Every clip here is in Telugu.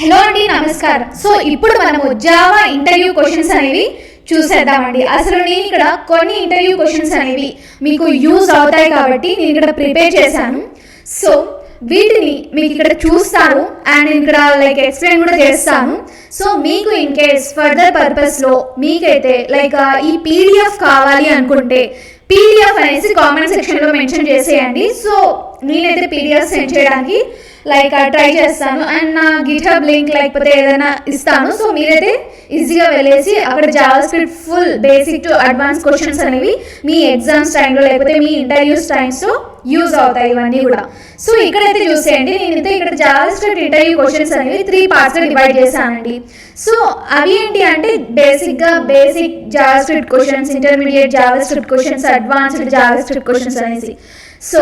హలో అండి, నమస్కారం. సో ఇప్పుడు మనము జావా ఇంటర్వ్యూ క్వశ్చన్స్ అనేవి చూసేద్దామండి. అసలు నేను ఇక్కడ కొన్ని ఇంటర్వ్యూ క్వశ్చన్స్ అనేవి మీకు యూజ్ అవుతాయి కాబట్టి నేను ఇక్కడ ప్రిపేర్ చేశాను. సో వీటిని మీకు ఇక్కడ చూస్తాను అండ్ నేను ఇక్కడ ఎక్స్ప్లెయిన్ కూడా చేస్తాను. సో మీకు ఇన్ కేస్ ఫర్దర్ పర్పస్లో మీకైతే ఈ పీడిఎఫ్ కావాలి అనుకుంటే పీడిఎఫ్ అనేసి కామెంట్ సెక్షన్లో మెన్షన్ చేసేయండి. సో నేనైతే పీడిఎఫ్ సెండ్ చేయడానికి ట్రై చేస్తాను అండ్ నా గిట్హబ్ లింక్ లేకపోతే ఏదైనా ఇస్తాను. సో మీరైతే ఈజీగా వెళ్ళేసి అక్కడ Java script full basic to advance questions అనేవి మీ ఎగ్జామ్స్ టైంలో లేకపోతే మీ ఇంటర్వ్యూస్ టైమ్స్లో యూజ్ అవుతాయి ఇవన్నీ కూడా. సో ఇక్కడైతే చూసేయండి, నేనైతే ఇక్కడ జావా స్క్రిప్ట్ ఇంటర్వ్యూ క్వశ్చన్స్ అనేవి 3 పార్ట్స్గా డివైడ్ చేశానండి. సో అవి ఏంటి అంటే basic Java script questions, intermediate Java script questions, advanced Java script questions అనేసి. సో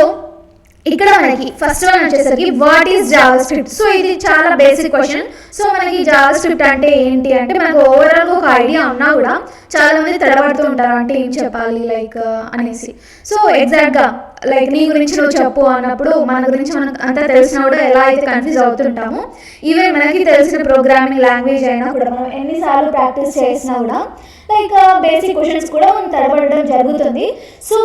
ఇక్కడ మనకి ఫస్ట్ వన్ వచ్చేసరికి what is Java script. So ఇది చాలా బేసిక్ క్వశ్చన్. సో మనకి జావా స్క్రిప్ట్ అంటే ఏంటి అంటే మనకు ఓవరాల్గా ఒక ఐడియా ఉన్నా కూడా చాలా మంది తడబడుతూ ఉంటారు, అంటే ఏం చెప్పాలి అనేసి. సో ఎగ్జాక్ట్గా నీ గురించి నువ్వు చెప్పు అన్నప్పుడు మన గురించి మనకు అంతా తెలిసినా కూడా ఎలా అయితే కన్ఫ్యూజ్ అవుతుంటామో, ఈవెన్ మనకి తెలిసిన ప్రోగ్రామింగ్ లాంగ్వేజ్ అయినా కూడా మనం ఎన్నిసార్లు ప్రాక్టీస్ చేసినా కూడా బేసిక్ క్వశ్చన్స్ కూడా మనం తడబడడం జరుగుతుంది. సో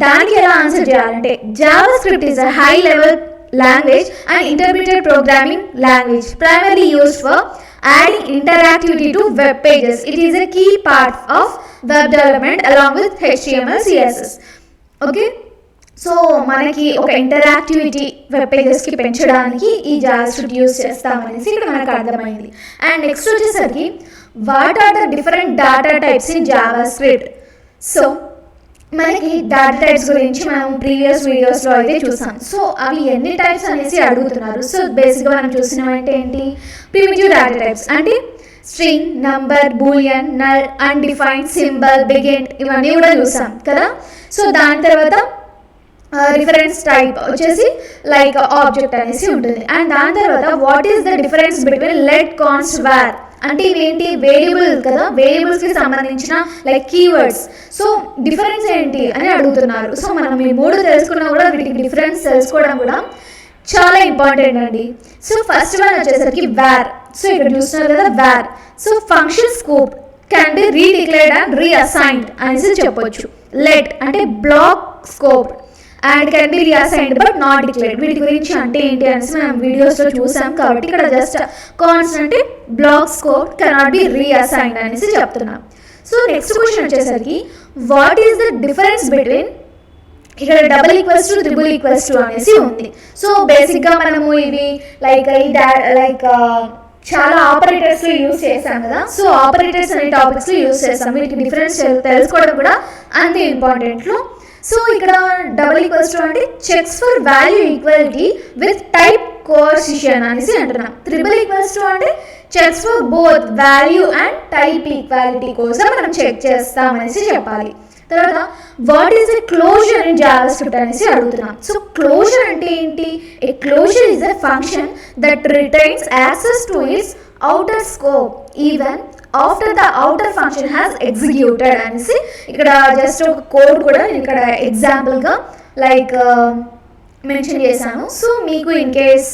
దానికి ఎలా ఆన్సర్ చేయాలంటే Java script is a high level language and intermediate programming language primarily used for adding interactivity to web pages. It is a key part of web development along with HTML, CSS. Okay, so మనకి ఒక ఇంటరాక్టివిటీ వెబ్ పేజెస్కి పెంచడానికి ఈ జావా స్క్రిప్ట్ యూజ్ చేస్తామనేసి ఇక్కడ మనకు అర్థమైంది. అండ్ నెక్స్ట్ వచ్చేసరికి what are the different data types in JavaScript. So మనకి డాటా టైప్స్ గురించి మనం ప్రీవియస్ వీడియోస్లో అయితే చూసాం. సో అవి ఎన్ని టైప్స్ అనేసి అడుగుతున్నారు. సో బేసిక్గా మనం చూసినవంటే ఏంటి, ప్రిమిటివ్ డాటా టైప్స్ అంటే string, number, boolean, null, undefined, symbol, bigint ఇవన్నీ కూడా చూసాం కదా. సో దాని తర్వాత రిఫరెన్స్ టైప్ వచ్చేసి ఆబ్జెక్ట్ అనేసి ఉంటుంది. అండ్ దాని తర్వాత what is the difference between let, const, war అంటే ఇవేంటి వేరియబుల్ కదా, వేరియబుల్స్కి సంబంధించిన కీవర్డ్స్. సో డిఫరెన్స్ ఏంటి అని అడుగుతున్నారు. సో మనం ఈ 3 తెలుసుకున్నా కూడా వీటికి డిఫరెన్స్ తెలుసుకోవడం కూడా చాలా ఇంపార్టెంట్ అండి. సో ఫస్ట్ వన్ వచ్చేసరికి వార్. సో ఇక్కడ చూస్తున్నారు కదా var. So function scope can be redeclared and reassigned అనేసి చెప్పొచ్చు. లెట్ అంటే block scope and can be reassigned but not declared. వీటి గురించి అంటే ఏంటి అనేసి మనం వీడియోస్లో చూసాం కాబట్టి ఇక్కడ జస్ట్ కాన్స్ అంటే block scope cannot be reassigned అనేసి చెప్తున్నాం. సో నెక్స్ట్ క్వశ్చన్ వచ్చేసరికి what is the difference between, ఇక్కడ double equals to triple equals to అనేసి ఉంది. సో బేసిక్గా మనము ఇవి చాలా ఆపరేటర్స్లో యూజ్ చేస్తాం కదా. సో ఆపరేటర్స్ అనే టాపిక్స్లో యూజ్ చేస్తాం. వీటికి డిఫరెన్స్ తెలుసుకోవడం కూడా అంతే ఇంపార్టెంట్లో. సో ఇక్కడ డబుల్ ఈక్వల్స్ టు అంటే checks for value equality with type coercion అనేసి అంటున్నాం. ట్రిపుల్ ఈక్వల్స్ టు అంటే checks for both value and type equality కోసం మనం చెక్ చేస్తాం అనేసి చెప్పాలి. తర్వాత what is a closure in JavaScript అనేసి అడుగుతున్నాం. సో క్లోజర్ అంటే ఏంటి, a closure is a function that retains access to its outer scope even after the outer function has executed అనేసి ఇక్కడ జస్ట్ ఒక కోడ్ కూడా నేను ఇక్కడ ఎగ్జాంపుల్గా మెన్షన్ చేశాను. సో మీకు ఇన్ కేస్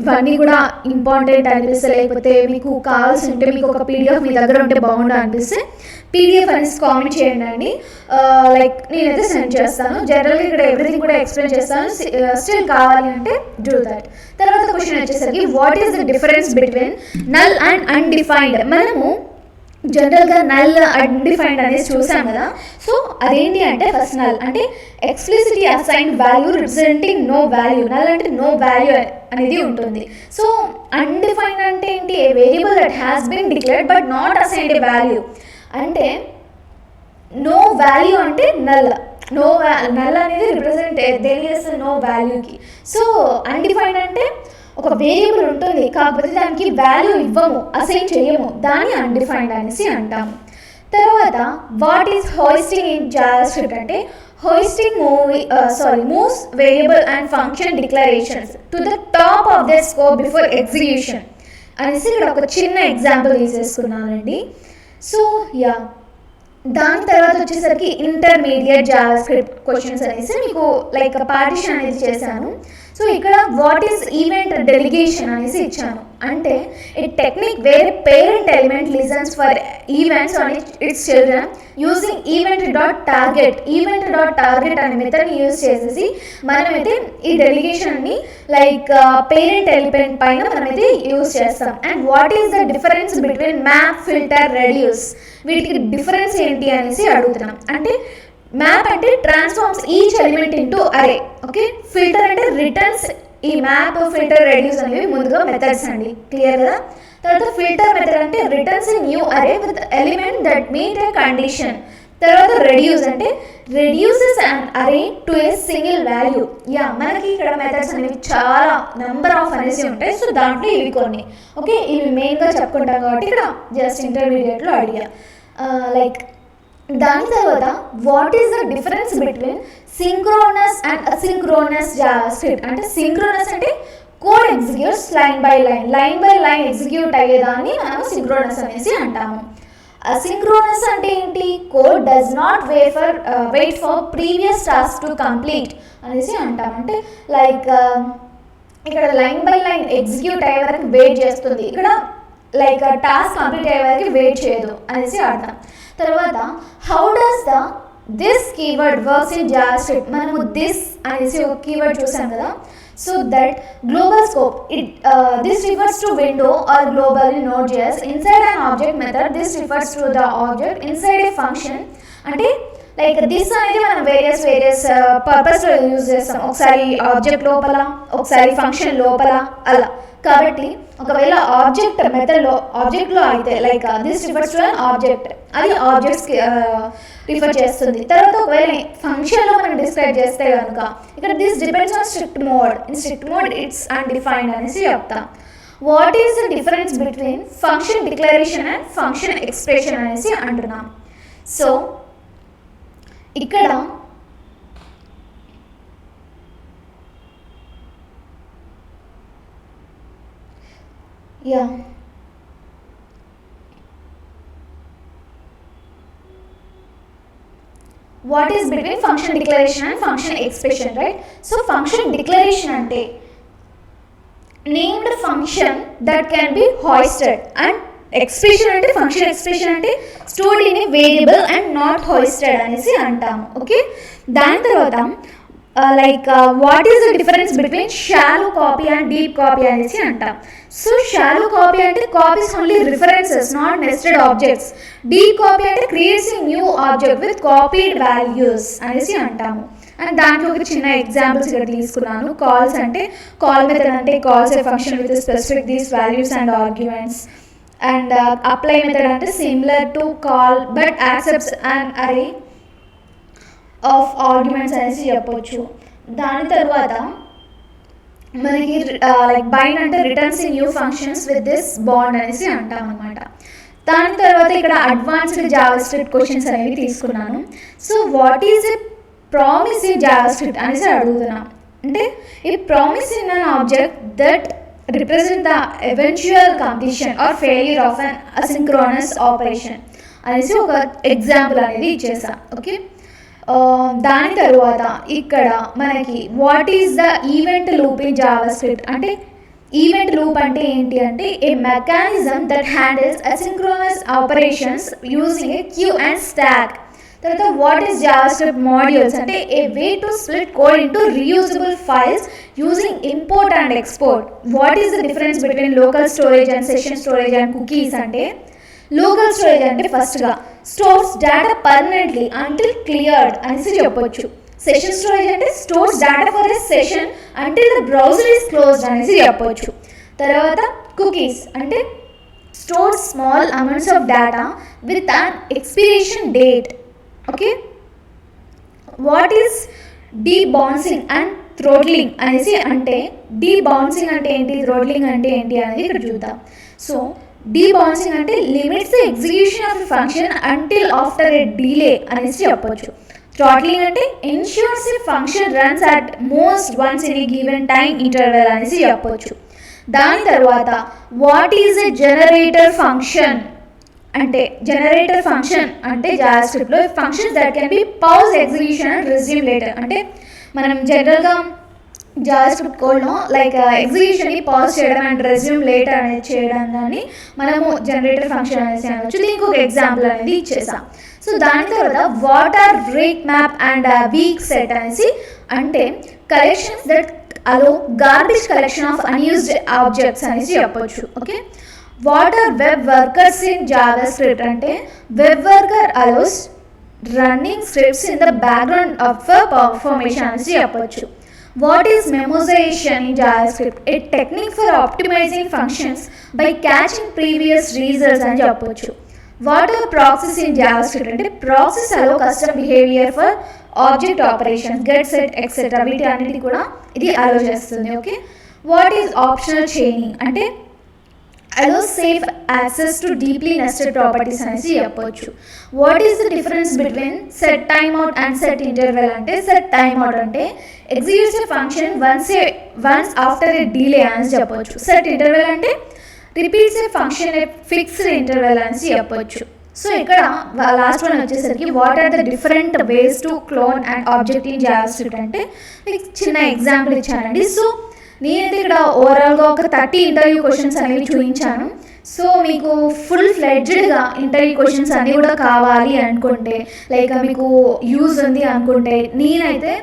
ఇవన్నీ కూడా ఇంపార్టెంట్ అనిపిస్తే లేకపోతే మీకు కావాల్సి ఉంటే మీకు ఒక పీడిఎఫ్ మీ దగ్గర ఉంటే బాగుండు అనిపిస్తే పీడిఎఫ్ అనేసి కామెంట్ చేయండి అండి. నేనైతే సెండ్ చేస్తాను. జనరల్గా ఇక్కడ ఎవ్రీథింగ్ కూడా ఎక్స్ప్లెయిన్ చేస్తాను. స్టిల్ కావాలి అంటే డూ దట్. తర్వాత క్వశ్చన్ వచ్చేసరికి what is the difference between null and undefined. మనము జనరల్గా నల్ అన్డిఫైన్డ్ అనేది చూసాం కదా. సో అదేంటి అంటే ఫస్ట్ నల్ అంటే explicitly assigned value representing no value. Null అంటే నో వాల్యూ అనేది ఉంటుంది. సో అన్డిఫైన్డ్ అంటే ఏంటి, a variable that has been declared but not assigned a value. అంటే నో వాల్యూ అంటే నల్ నల్ అనేది రిప్రజెంట్ తెలియజేస్తుంది నో వాల్యూకి. సో అన్డిఫైన్డ్ అంటే ఒక వేరియబుల్ ఉంటుంది కాకపోతే దానికి వాల్యూ ఇవ్వము, అసైన్ చేయము, దాన్ని అన్డిఫైన్డ్ అనేసి అంటాము. తర్వాత what is hoisting in JavaScript అంటే hoisting moves variable and function declarations to the top of the scope before execution అనేసి ఇక్కడ ఒక చిన్న ఎగ్జాంపుల్ తీసేసుకున్నానండి. సో దాని తర్వాత వచ్చేసరికి ఇంటర్మీడియట్ జావా స్క్రిప్ట్ క్వశ్చన్స్ అనేసి మీకు పార్టిషన్ అనేది చేశాను. సో ఇక్కడ వాట్ ఈస్ ఈవెంట్ డెలిగేషన్ అనేసి ఇచ్చాను. అంటే ఈ technique where parent element listens for events on its children using event dot target అనే మెథడ్ని యూజ్ చేసేసి మనమైతే ఈ డెలిగేషన్ని లైక్ పేరెంట్ ఎలిమెంట్ పైన మనమైతే యూజ్ చేస్తాం. And what is the difference between map, filter, reduce, వీటికి డిఫరెన్స్ ఏంటి అనేసి అడుగుతున్నాం. అంటే మ్యాప్ అంటే ట్రాన్స్ఫార్మ్స్ ఈచ్ ఎలిమెంట్ ఇంటూ అరే. ఓకే, ఫిల్టర్ అంటే రిటర్న్స్ ఈ మ్యాప్, ఫిల్టర్, రెడ్యూస్ అనేవి ముందుగా మెథడ్స్ అండి. క్లియర్ కదా? తర్వాత ఫిల్టర్ మెథడ్ అంటే రిటర్న్స్ ఏ న్యూ అరే with element that meet A condition. తర్వాత రెడ్యూస్ అంటే రెడ్యూసెస్ అండ్ అరే టు ఏ సింగిల్ వాల్యూ. మనకి ఇక్కడ మెథడ్స్ అనేవి చాలా నెంబర్ ఆఫ్ అనేసి ఉంటాయి. సో దాంట్లో ఇవి కొన్ని. ఓకే, ఇవి మెయిన్గా చెప్పుకుంటాం కాబట్టి ఇక్కడ జస్ట్ ఇంటర్మీడియట్లో అడిగా. లైక్ దాని తర్వాత what is the difference between synchronous and asynchronous JavaScript. అంటే సింక్రోనస్ అంటే code executes line by line execute అయ్యేదాన్ని మనం సింక్రోనస్ అనేసి అంటాము. అసింక్రోనస్ అంటే ఏంటి? Code does not wait for previous task to complete అనేసి అంటాం. అంటే లైక్ ఇక్కడ లైన్ బై లైన్ ఎగ్జిక్యూట్ అయ్యే వరకు వెయిట్ చేస్తుంది, ఇక్కడ లైక్ టాస్క్ కంప్లీట్ అయ్యే వరకు వెయిట్ చేయదు అనేసి అర్థం. తర్వాత how does this keyword works in JavaScript. మనము దిస్ అనేసి ఒక కీవర్డ్ చూసాం కదా. So that global scope, this refers to window are global in Node.js. Inside an object method this refers to the object inside A function. అంటే లైక్ దిస్ అనేది మనం వేరియస్ పర్పస్లో యూజ్ చేస్తాం. ఒకసారి ఆబ్జెక్ట్ లోపల, ఒకసారి ఫంక్షన్ లోపల, అలా. కాబట్టి ఒకవేళ ఆబ్జెక్ట్ మెథడ్లో ఆబ్జెక్ట్లో అయితే like this refers to an object, అది ఆబ్జెక్ట్స్కి రిఫర్ చేస్తుంది. తర్వాత ఒకవేళ ఫంక్షన్లో మనం డిస్క్రైబ్ చేస్తే కనుక ఇక్కడ this depends on strict mode. In strict mode it's undefined అనేసి చెప్తాం. What is the difference between function declaration and function expression అనేసి అంటున్నాం. సో ఇక్కడ what is between function declaration and function expression, right? So function declaration ante named function that can be hoisted, and expression ante function expression ante stored in a variable and not hoisted anesi antamu. Okay, dani tarvata what is the difference between shallow copy and deep copy anesi antam. So shallow copy ante copies only references, not nested objects. Deep copy ante creates a new object with copied values anesi antamu. And దాంట్లో ఒక చిన్న ఎగ్జాంపుల్స్ ఇక్కడ తీసుకున్నాను. కాల్స్ అంటే కాల్ మెథడ్ అంటే calls a function with specific this values and arguments. And apply method అంటే similar to call but accepts and array of arguments అనేసి చెప్పొచ్చు. దాని తర్వాత మనకి లైక్ బైండ్ అంటే returns in new functions with this bound అనేసి అంటాం అనమాట. దాని తర్వాత ఇక్కడ అడ్వాన్స్డ్ జావాస్క్రిప్ట్ క్వశ్చన్స్ అనేవి తీసుకున్నాను. So what is a promise in JavaScript అనేసి అడుగుతున్నాం. అంటే ఈ promise in an object that represent the eventual completion or failure of an asynchronous operation అనేసి ఒక ఎగ్జాంపుల్ అనేది ఇచ్చేసాం. ఓకే, దాని తర్వాత ఇక్కడ మనకి what is the event loop in JavaScript. అంటే ఈవెంట్ లూప్ అంటే ఏంటి అంటే a mechanism that handles asynchronous operations using a queue and stack. తర్వాత వాట్ ఈస్ జావాస్క్రిప్ట్ మాడ్యూల్స్ అంటే a way to split code into reusable files using import and export. What is the difference between local storage and session storage and cookies. అంటే లోకల్ స్టోరేజ్ అంటే ఫస్ట్గా stores data permanently until cleared అనేసి చెప్పొచ్చు. సెషన్ స్టోరేజ్ అంటే stores data for a session until the browser is closed అనేసి చెప్పొచ్చు. తర్వాత కుకీస్ అంటే store small amounts of data with an expiration date. Okay, what is debouncing and throttling అనేసి అంటే డీబౌన్సింగ్ అంటే ఏంటి, థ్రోట్లింగ్ అంటే ఏంటి అనేది ఇక్కడ చూద్దాం. సో డీబౌన్సింగ్ అంటే limits the execution of a function until after a delay అనేసి చెప్పొచ్చు. థ్రాట్లింగ్ అంటే ensures a function runs at most once in a given time interval అనేసి చెప్పొచ్చు. దాని తర్వాత what is a generator function. అంటే జనరేటర్ ఫంక్షన్ అంటే జావాస్క్రిప్ట్లో functions that can be pause execution and resume later. అంటే మనం జనరల్గా జావాస్క్రిప్ట్ కోడ్లో లైక్ ఎగ్జిక్యూషన్ని పాజ్ చేయడం అండ్ రెజ్యూమ్ లేటర్ అనేది చేయడం కానీ మనము జనరేటర్ ఫంక్షన్ అనేది అనవచ్చు. దీనికి ఒక ఎగ్జాంపుల్ అనేది ఇచ్చేసాం. సో దాని తర్వాత what are rate map and weak set అనేసి అంటే collections that allow garbage collection of unused objects అనేసి చెప్పొచ్చు. Okay, what are web workers in JavaScript అంటే web worker allows running scripts in the background of performance అనేసి చెప్పొచ్చు. What is memoization in JavaScript? A technique for optimizing functions by catching previous results అని చెప్పొచ్చు. What are proxies in JavaScript అంటే proxies allow custom behavior for object operations, get, set, etc. వీటి అన్నిటి కూడా ఇది అలో చేస్తుంది. Okay, what is optional chaining అంటే allows safe access to deeply nested properties అనేసి చెప్పొచ్చు. What is the difference between set time out and set interval అంటే సెట్ టైమ్ అవుట్ అంటే executes a function once after a delay అని చెప్పొచ్చు. సెట్ ఇంటర్వెల్ అంటే repeats a function a fixed interval అని చెప్పొచ్చు. సో ఇక్కడ లాస్ట్ వన్ వచ్చేసరికి what are the different ways to clone and object in JavaScript అంటే మీకు చిన్న ఎగ్జాంపుల్ ఇచ్చానండి. సో నేనైతే ఇక్కడ ఓవరాల్గా ఒక 30 ఇంటర్వ్యూ క్వశ్చన్స్ అనేవి చూపించాను. సో మీకు ఫుల్ ఫ్లెడ్జ్డ్గా ఇంటర్వ్యూ క్వశ్చన్స్ అన్నీ కూడా కావాలి అనుకుంటే లైక్ మీకు యూజ్ ఉంది అనుకుంటే నేనైతే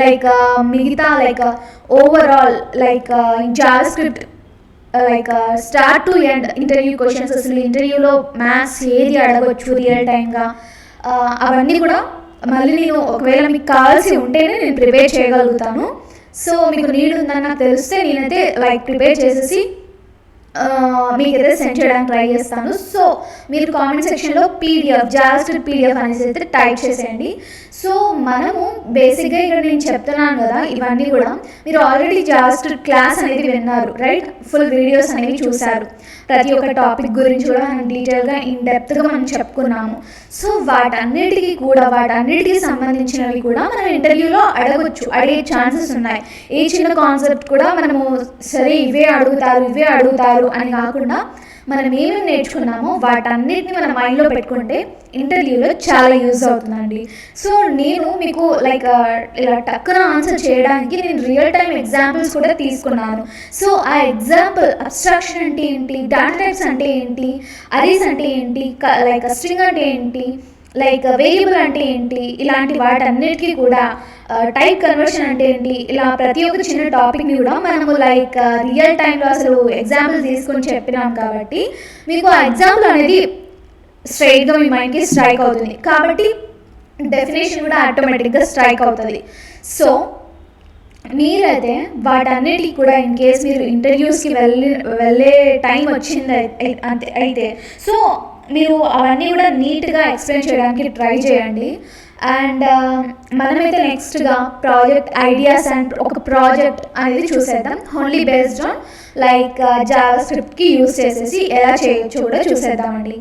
లైక్ మిగతా like overall like JavaScript like start to end interview questions అసలు ఇంటర్వ్యూలో మ్యాథ్స్ ఏది అడగొచ్చు రియల్ టైమ్గా అవన్నీ కూడా మళ్ళీ నేను ఒకవేళ మీకు కావాల్సి ఉంటేనే నేను ప్రిపేర్ చేయగలుగుతాను. సో మీకు నీడ్ ఉందని నాకు తెలిస్తే నేనైతే లైక్ ప్రిపేర్ చేసేసి మీకైతే సెండ్ చేయడానికి ట్రై చేస్తాను. సో మీరు కామెంట్ సెక్షన్లో పీడిఎఫ్ జావాస్క్రిప్ట్ పీడిఎఫ్ అనేసి అయితే టైప్ చేసేయండి. సో మనము బేసిక్గా ఇక్కడ నేను చెప్తున్నాను కదా ఇవన్నీ కూడా మీరు ఆల్రెడీ జావాస్క్రిప్ట్ క్లాస్ అనేది విన్నారు రైట్, ఫుల్ వీడియోస్ అనేవి చూసారు. ప్రతి ఒక్క టాపిక్ గురించి కూడా మనం డీటెయిల్గా ఇన్డెప్త్గా మనం చెప్పుకున్నాము. సో వాటన్నిటికీ సంబంధించినవి కూడా మనం ఇంటర్వ్యూలో అడిగే ఛాన్సెస్ ఉన్నాయి. ఏ చిన్న కాన్సెప్ట్ కూడా మనము సరే ఇవే అడుగుతారు అని కాకుండా మనం ఏమేమి నేర్చుకున్నామో వాటన్నిటిని మన మైండ్లో పెట్టుకుంటే ఇంటర్వ్యూలో చాలా యూజ్ అవుతుందండి. సో నేను మీకు లైక్ ఇలా టక్కున ఆన్సర్ చేయడానికి నేను రియల్ టైమ్ ఎగ్జాంపుల్స్ కూడా తీసుకున్నాను. సో ఆ ఎగ్జాంపుల్ అబ్స్ట్రాక్షన్ అంటే ఏంటి, డేటా టైప్స్ అంటే ఏంటి, అరీస్ అంటే ఏంటి, లైక్ స్ట్రింగ్ అంటే ఏంటి, లైక్ వేరియబుల్ అంటే ఏంటి, ఇలాంటి వాటన్నిటికీ కూడా టైప్ కన్వర్షన్ అంటే ఏంటి, ఇలా ప్రతి ఒక్క చిన్న టాపిక్ని కూడా మనము లైక్ రియల్ టైంలో అసలు ఎగ్జాంపుల్ తీసుకొని చెప్పినాం కాబట్టి మీకు ఆ ఎగ్జాంపుల్ అనేది స్ట్రైట్గా మీ మైండ్కి స్ట్రైక్ అవుతుంది కాబట్టి డెఫినేషన్ కూడా ఆటోమేటిక్గా స్ట్రైక్ అవుతుంది. సో మీరైతే వాటన్నిటికి కూడా ఇన్ కేస్ మీరు ఇంటర్వ్యూస్కి వెళ్ళే టైం వచ్చింది అయితే సో మీరు అవన్నీ కూడా నీట్గా ఎక్స్ప్లెయిన్ చేయడానికి ట్రై చేయండి. అండ్ మనమైతే నెక్స్ట్గా ప్రాజెక్ట్ ఐడియాస్ అండ్ ఒక ప్రాజెక్ట్ అనేది చూసేద్దాం ఓన్లీ బేస్డ్ ఆన్ లైక్ జావాస్క్రిప్ట్కి యూస్ చేసేసి ఎలా చేయొచ్చు కూడా చూసేద్దామండి.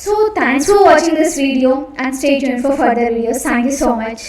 So thanks for watching this video and stay tuned for further videos. Thank you so much.